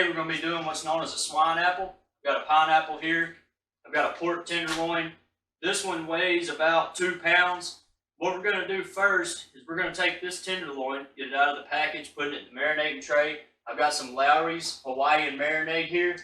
today we're going to be doing what's known as a swine apple. I've got a pineapple here. I've got a pork tenderloin. This one weighs about 2 pounds. What we're going to do first is we're going to take this tenderloin, get it out of the package, put it in the marinating tray. I've got some Lowry's Hawaiian marinade here,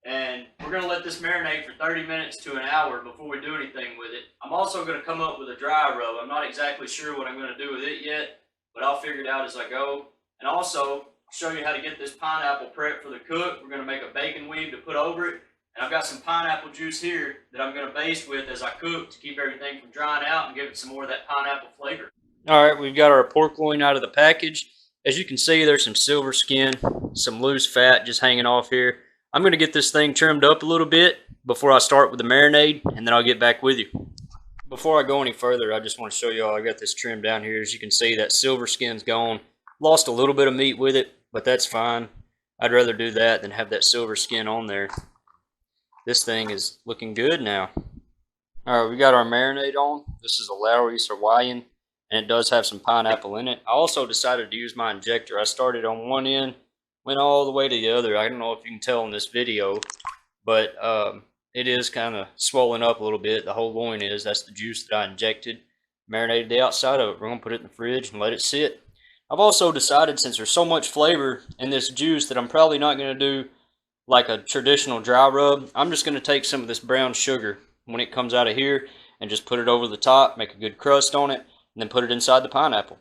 and we're going to let this marinate for 30 minutes to an hour before we do anything with it. I'm also going to come up with a dry rub. I'm not exactly sure what I'm going to do with it yet, but I'll figure it out as I go. And also, I'll show you how to get this pineapple prepped for the cook. We're going to make a bacon weave to put over it. And I've got some pineapple juice here that I'm going to baste with as I cook to keep everything from drying out and give it some more of that pineapple flavor. Alright, we've got our pork loin out of the package. As you can see, there's some silver skin, some loose fat just hanging off here. I'm going to get this thing trimmed up a little bit before I start with the marinade, and then I'll get back with you. Before I go any further, I just want to show you all I got this trimmed down here. As you can see, that silver skin's gone. Lost a little bit of meat with it, but that's fine. I'd rather do that than have that silver skin on there. This thing is looking good now. Alright, we got our marinade on. This is a Lowry's Hawaiian, and it does have some pineapple in it. I also decided to use my injector. I started on one end, went all the way to the other. I don't know if you can tell in this video, but it is kind of swollen up a little bit. The whole loin is. That's the juice that I injected. Marinated the outside of it. We're going to put it in the fridge and let it sit. I've also decided, since there's so much flavor in this juice, that I'm probably not going to do like a traditional dry rub. I'm just going to take some of this brown sugar when it comes out of here and just put it over the top, make a good crust on it, and then put it inside the pineapple.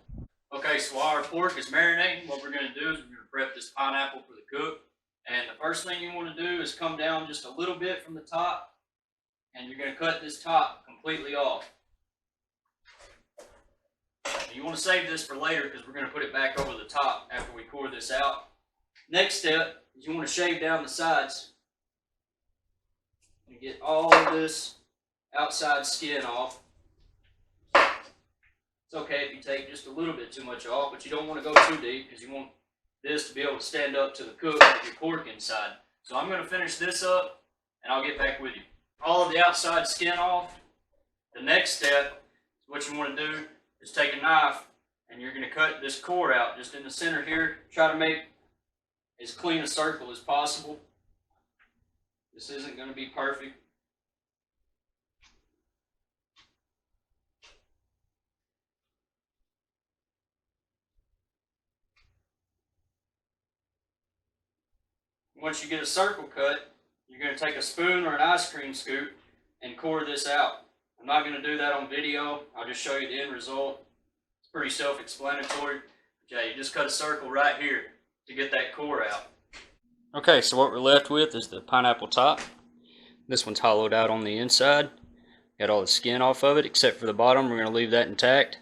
Okay, so while our pork is marinating, what we're going to do is we're going to prep this pineapple for the cook. And the first thing you want to do is come down just a little bit from the top, and you're going to cut this top completely off. You want to save this for later because we're going to put it back over the top after we core this out. Next step is you want to shave down the sides and get all of this outside skin off. It's okay if you take just a little bit too much off, but you don't want to go too deep because you want this to be able to stand up to the cook with your pork inside. So I'm going to finish this up and I'll get back with you. All of the outside skin off. The next step, what you want to do is take a knife and you're going to cut this core out just in the center here. Try to make as clean a circle as possible. This isn't going to be perfect. Once you get a circle cut, you're going to take a spoon or an ice cream scoop and core this out. I'm not going to do that on video. I'll just show you the end result. It's pretty self-explanatory. Yeah, you just cut a circle right here to get that core out. Okay, so what we're left with is the pineapple top. This one's hollowed out on the inside. Got all the skin off of it except for the bottom. We're going to leave that intact.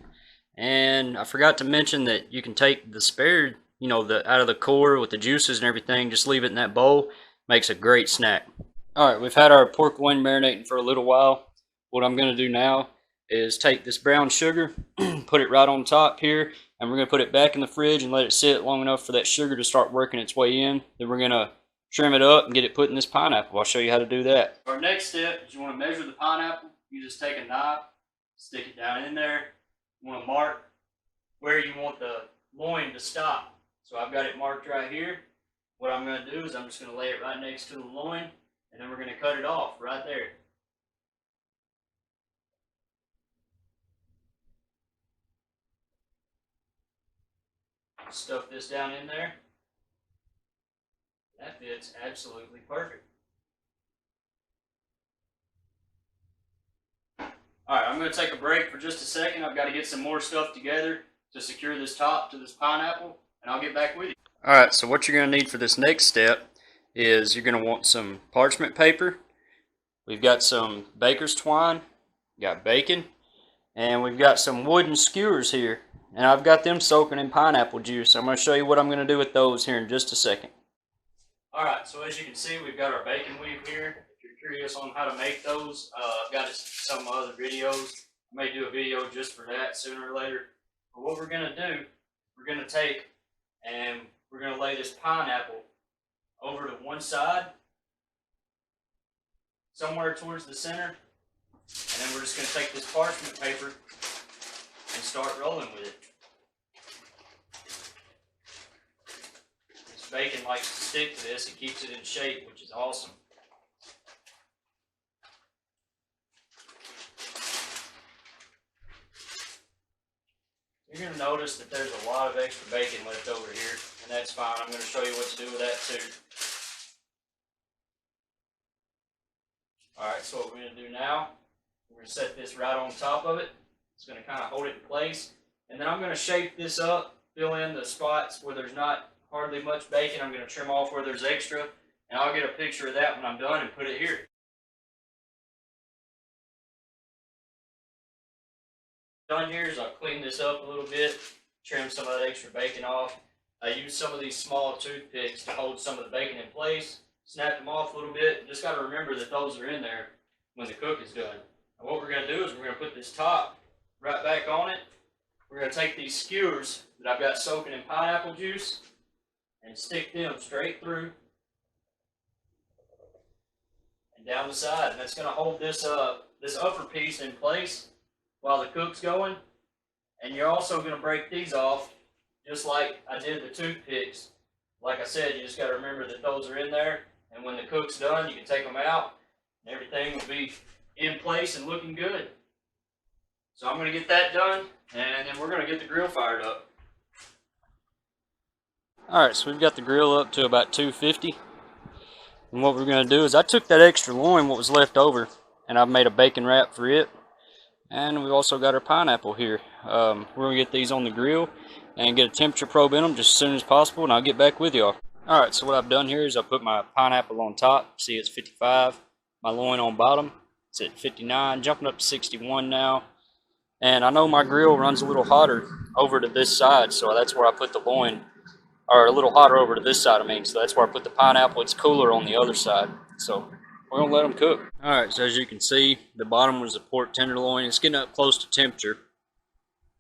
And I forgot to mention that you can take the spare, out of the core with the juices and everything, just leave it in that bowl. Makes a great snack. Alright, we've had our pork loin marinating for a little while. What I'm going to do now is take this brown sugar, put it right on top here, and we're going to put it back in the fridge and let it sit long enough for that sugar to start working its way in. Then we're going to trim it up and get it put in this pineapple. I'll show you how to do that. Our next step is you want to measure the pineapple. You just take a knife, stick it down in there. You want to mark where you want the loin to stop. So I've got it marked right here. What I'm going to do is I'm just going to lay it right next to the loin, and then we're going to cut it off right there. Stuff this down in there. That fits absolutely perfect. Alright, I'm going to take a break for just a second. I've got to get some more stuff together to secure this top to this pineapple, and I'll get back with you. Alright, so what you're going to need for this next step is you're going to want some parchment paper. We've got some baker's twine, got bacon, and we've got some wooden skewers here. And I've got them soaking in pineapple juice. I'm going to show you what I'm going to do with those here in just a second. Alright, so as you can see, we've got our bacon weave here. If you're curious on how to make those, I've got some other videos. I may do a video just for that sooner or later. But what we're going to do, we're going to take and we're going to lay this pineapple over to one side, somewhere towards the center, and then we're just going to take this parchment paper and start rolling with it. As bacon likes to stick to this. It keeps it in shape, which is awesome. You're going to notice that there's a lot of extra bacon left over here, and that's fine. I'm going to show you what to do with that too. Alright, so what we're going to do now, we're going to set this right on top of it. It's going to kind of hold it in place. And then I'm going to shape this up, fill in the spots where there's not hardly much bacon. I'm going to trim off where there's extra, and I'll get a picture of that when I'm done and put it here. Done here is I'll clean this up a little bit, trim some of that extra bacon off. I use some of these small toothpicks to hold some of the bacon in place, snap them off a little bit. Just got to remember that those are in there when the cook is done. And what we're going to do is we're going to put this top right back on it. We're going to take these skewers that I've got soaking in pineapple juice and stick them straight through and down the side. And that's going to hold this upper piece in place while the cook's going. And you're also going to break these off just like I did the toothpicks. Like I said, you just got to remember that those are in there, and when the cook's done, you can take them out and everything will be in place and looking good. So I'm going to get that done, and then we're going to get the grill fired up. Alright, so we've got the grill up to about 250. And what we're going to do is I took that extra loin, what was left over, and I've made a bacon wrap for it. And we've also got our pineapple here. We're going to get these on the grill and get a temperature probe in them just as soon as possible, and I'll get back with y'all. Alright, so what I've done here is I put my pineapple on top. See, it's 55. My loin on bottom, it's at 59, jumping up to 61 now. And I know my grill runs a little hotter over to this side, so that's where I put the loin, or a little hotter over to this side, I mean. So that's where I put the pineapple. It's cooler on the other side. So we're going to let them cook. Alright, so as you can see, the bottom was the pork tenderloin. It's getting up close to temperature.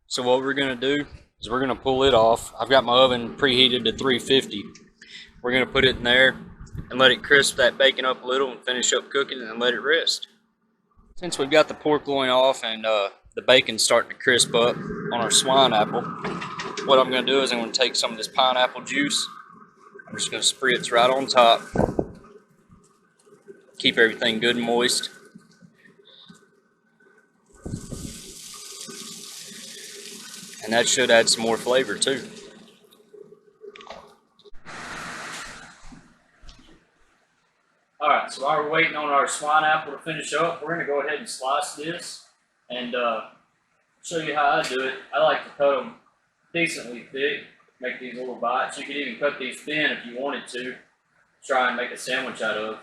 So what we're going to do is we're going to pull it off. I've got my oven preheated to 350. We're going to put it in there and let it crisp that bacon up a little and finish up cooking and then let it rest. Since we've got the pork loin off and the bacon's starting to crisp up on our swine apple, what I'm going to do is I'm going to take some of this pineapple juice. I'm just going to spritz right on top. Keep everything good and moist. And that should add some more flavor too. Alright, so while we're waiting on our swine apple to finish up, we're going to go ahead and slice this and show you how I do it. I like to cut them decently thick, make these little bites. You could even cut these thin if you wanted to, try and make a sandwich out of.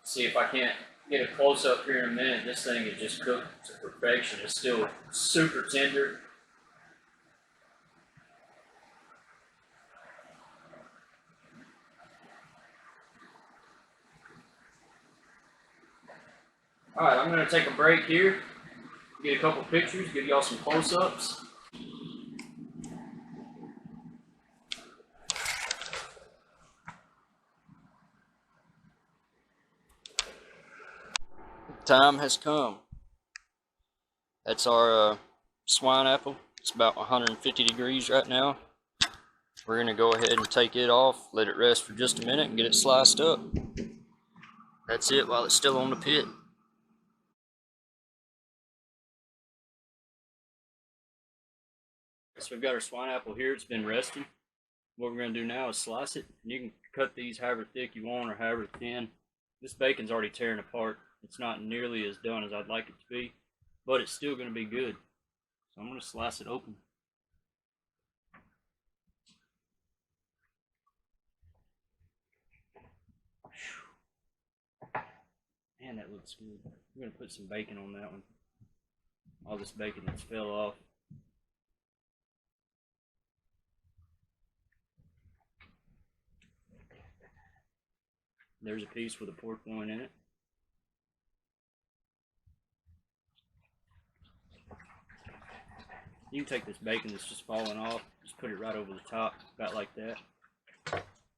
See if I can't get a close up here in a minute. This thing is just cooked to perfection. It's still super tender. Alright, I'm going to take a break here, get a couple pictures, give y'all some close-ups. Time has come. That's our swine apple. It's about 150 degrees right now. We're going to go ahead and take it off, let it rest for just a minute and get it sliced up. That's it while it's still on the pit. So we've got our swine apple here. It's been resting. What we're going to do now is slice it. You can cut these however thick you want or however thin. This bacon's already tearing apart. It's not nearly as done as I'd like it to be, but it's still going to be good. So I'm going to slice it open. Man, that looks good. We're going to put some bacon on that one. All this bacon that's fell off. There's a piece with a pork loin in it. You can take this bacon that's just falling off, just put it right over the top, about like that.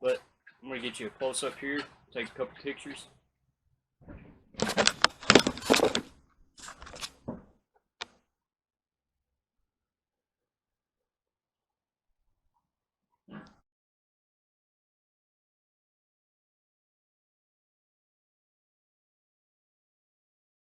But I'm going to get you a close up here, take a couple pictures.